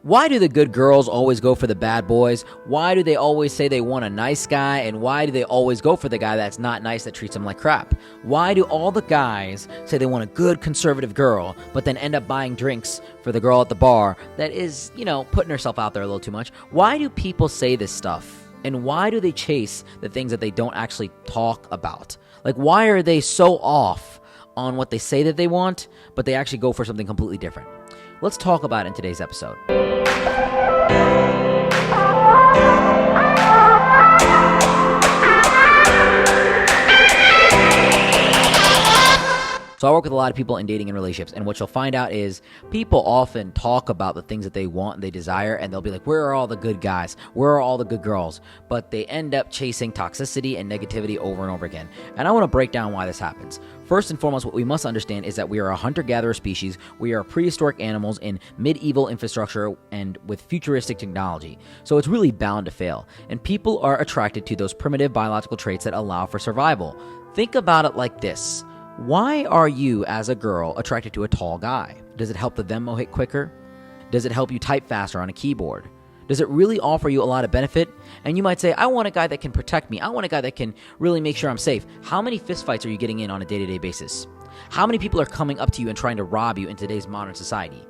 Why do the good girls always go for the bad boys? Why do they always say they want a nice guy? And why do they always go for the guy that's not nice, that treats them like crap? Why do all the guys say they want a good conservative girl, but then end up buying drinks for the girl at the bar that is, putting herself out there a little too much? Why do people say this stuff? And why do they chase the things that they don't actually talk about? Like, why are they so off on what they say that they want, but they actually go for something completely different? Let's talk about it in today's episode. So I work with a lot of people in dating and relationships, and what you'll find out is people often talk about the things that they want and they desire, and they'll be like, where are all the good guys? Where are all the good girls? But they end up chasing toxicity and negativity over and over again. And I want to break down why this happens. First and foremost, what we must understand is that we are a hunter-gatherer species. We are prehistoric animals in medieval infrastructure and with futuristic technology. So it's really bound to fail. And people are attracted to those primitive biological traits that allow for survival. Think about it like this. Why are you, as a girl, attracted to a tall guy? Does it help the Venmo hit quicker? Does it help you type faster on a keyboard? Does it really offer you a lot of benefit? And you might say, I want a guy that can protect me. I want a guy that can really make sure I'm safe. How many fistfights are you getting in on a day-to-day basis? How many people are coming up to you and trying to rob you in today's modern society?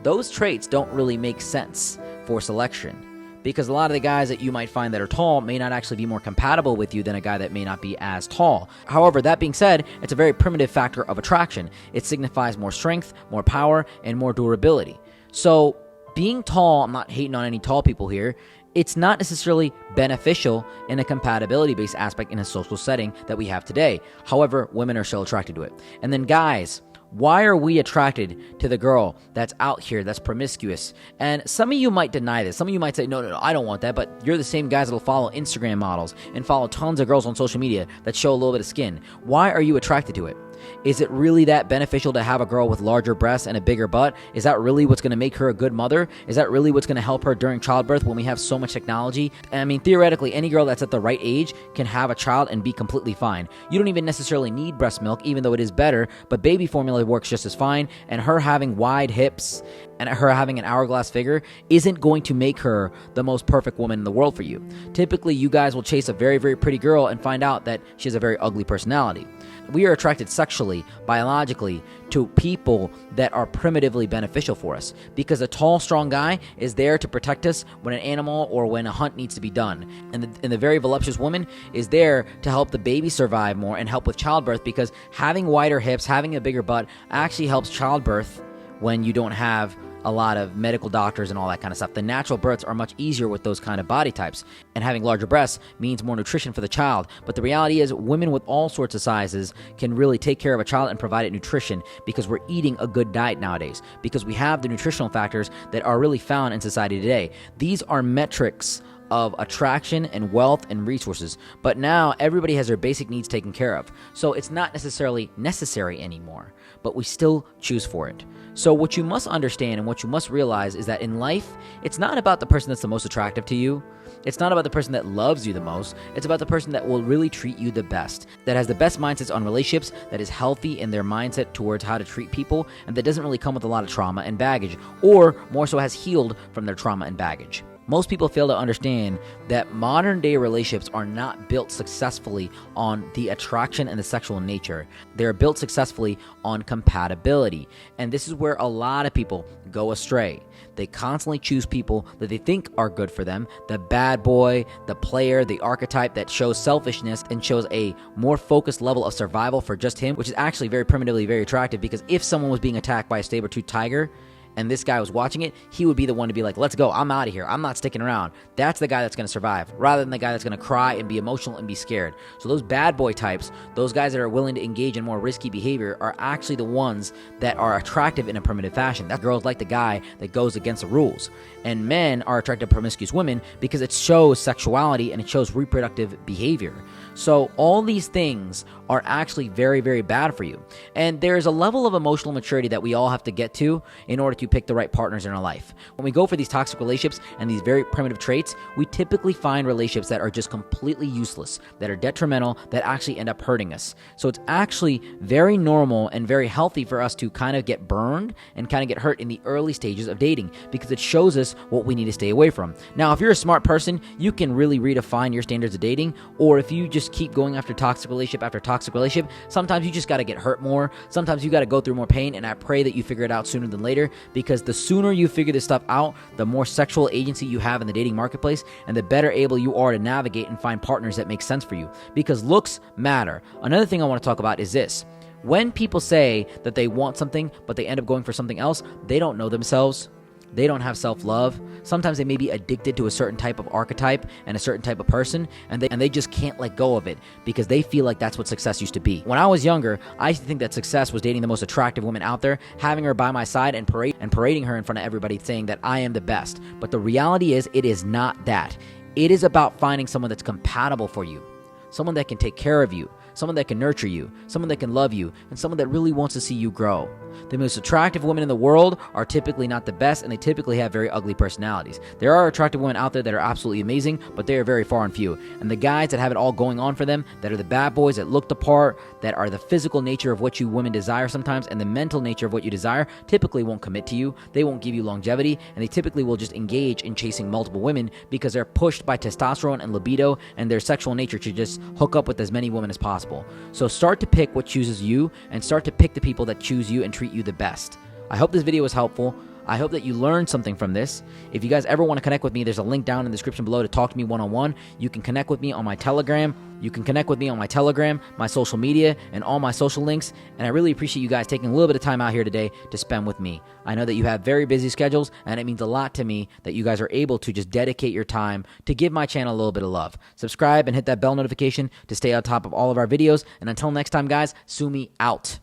Those traits don't really make sense for selection, because a lot of the guys that you might find that are tall may not actually be more compatible with you than a guy that may not be as tall. However, that being said, it's a very primitive factor of attraction. It signifies more strength, more power, and more durability. So being tall, I'm not hating on any tall people here, it's not necessarily beneficial in a compatibility-based aspect in a social setting that we have today. However, women are still attracted to it. And then guys, why are we attracted to the girl that's out here, that's promiscuous? And some of you might deny this. Some of you might say, no, I don't want that. But you're the same guys that'll follow Instagram models and follow tons of girls on social media that show a little bit of skin. Why are you attracted to it? Is it really that beneficial to have a girl with larger breasts and a bigger butt? Is that really what's going to make her a good mother? Is that really what's going to help her during childbirth when we have so much technology? I mean, theoretically, any girl that's at the right age can have a child and be completely fine. You don't even necessarily need breast milk, even though it is better, but baby formula works just as fine, and her having wide hips and her having an hourglass figure isn't going to make her the most perfect woman in the world for you. Typically, you guys will chase a very, very pretty girl and find out that she has a very ugly personality. We are attracted sexually, biologically, to people that are primitively beneficial for us, because a tall, strong guy is there to protect us when an animal or when a hunt needs to be done. And the very voluptuous woman is there to help the baby survive more and help with childbirth, because having wider hips, having a bigger butt actually helps childbirth when you don't have a lot of medical doctors and all that kind of stuff. The natural births are much easier with those kind of body types, and having larger breasts means more nutrition for the child. But the reality is women with all sorts of sizes can really take care of a child and provide it nutrition, because we're eating a good diet nowadays, because we have the nutritional factors that are really found in society today. These are metrics of attraction and wealth and resources, but now everybody has their basic needs taken care of. So it's not necessarily necessary anymore, but we still choose for it. So what you must understand and what you must realize is that in life, it's not about the person that's the most attractive to you. It's not about the person that loves you the most. It's about the person that will really treat you the best, that has the best mindsets on relationships, that is healthy in their mindset towards how to treat people, and that doesn't really come with a lot of trauma and baggage, or more so has healed from their trauma and baggage. Most people fail to understand that modern day relationships are not built successfully on the attraction and the sexual nature. They're built successfully on compatibility. And this is where a lot of people go astray. They constantly choose people that they think are good for them, the bad boy, the player, the archetype that shows selfishness and shows a more focused level of survival for just him, which is actually very primitively very attractive, because if someone was being attacked by a saber-toothed tiger, and this guy was watching it, he would be the one to be like, let's go, I'm out of here, I'm not sticking around. That's the guy that's going to survive, rather than the guy that's going to cry and be emotional and be scared. So those bad boy types, those guys that are willing to engage in more risky behavior, are actually the ones that are attractive in a primitive fashion. That girls like the guy that goes against the rules. And men are attracted to promiscuous women because it shows sexuality and it shows reproductive behavior. So all these things are actually very, very bad for you. And there's a level of emotional maturity that we all have to get to in order to you pick the right partners in our life. When we go for these toxic relationships and these very primitive traits, we typically find relationships that are just completely useless, that are detrimental, that actually end up hurting us. So it's actually very normal and very healthy for us to kind of get burned and kind of get hurt in the early stages of dating, because it shows us what we need to stay away from. Now, if you're a smart person, you can really redefine your standards of dating, or if you just keep going after toxic relationship after toxic relationship, sometimes you just got to get hurt more. Sometimes you got to go through more pain, and I pray that you figure it out sooner than later, because the sooner you figure this stuff out, the more sexual agency you have in the dating marketplace, and the better able you are to navigate and find partners that make sense for you, because looks matter. Another thing I want to talk about is this. When people say that they want something, but they end up going for something else, they don't know themselves. They don't have self-love. Sometimes they may be addicted to a certain type of archetype and a certain type of person, and they just can't let go of it because they feel like that's what success used to be. When I was younger, I used to think that success was dating the most attractive woman out there, having her by my side and parading her in front of everybody, saying that I am the best. But the reality is, it is not that. It is about finding someone that's compatible for you, someone that can take care of you, someone that can nurture you, someone that can love you, and someone that really wants to see you grow. The most attractive women in the world are typically not the best, and they typically have very ugly personalities. There are attractive women out there that are absolutely amazing, but they are very far and few. And the guys that have it all going on for them, that are the bad boys, that look the part, that are the physical nature of what you women desire sometimes, and the mental nature of what you desire, typically won't commit to you. They won't give you longevity, and they typically will just engage in chasing multiple women because they're pushed by testosterone and libido and their sexual nature to just hook up with as many women as possible. So start to pick what chooses you, and start to pick the people that choose you and treat you the best. I hope this video was helpful. I hope that you learned something from this. If you guys ever want to connect with me, there's a link down in the description below to talk to me one-on-one. You can connect with me on my Telegram. My social media, and all my social links. And I really appreciate you guys taking a little bit of time out here today to spend with me. I know that you have very busy schedules, and it means a lot to me that you guys are able to just dedicate your time to give my channel a little bit of love. Subscribe and hit that bell notification to stay on top of all of our videos. And until next time, guys, Sumi out.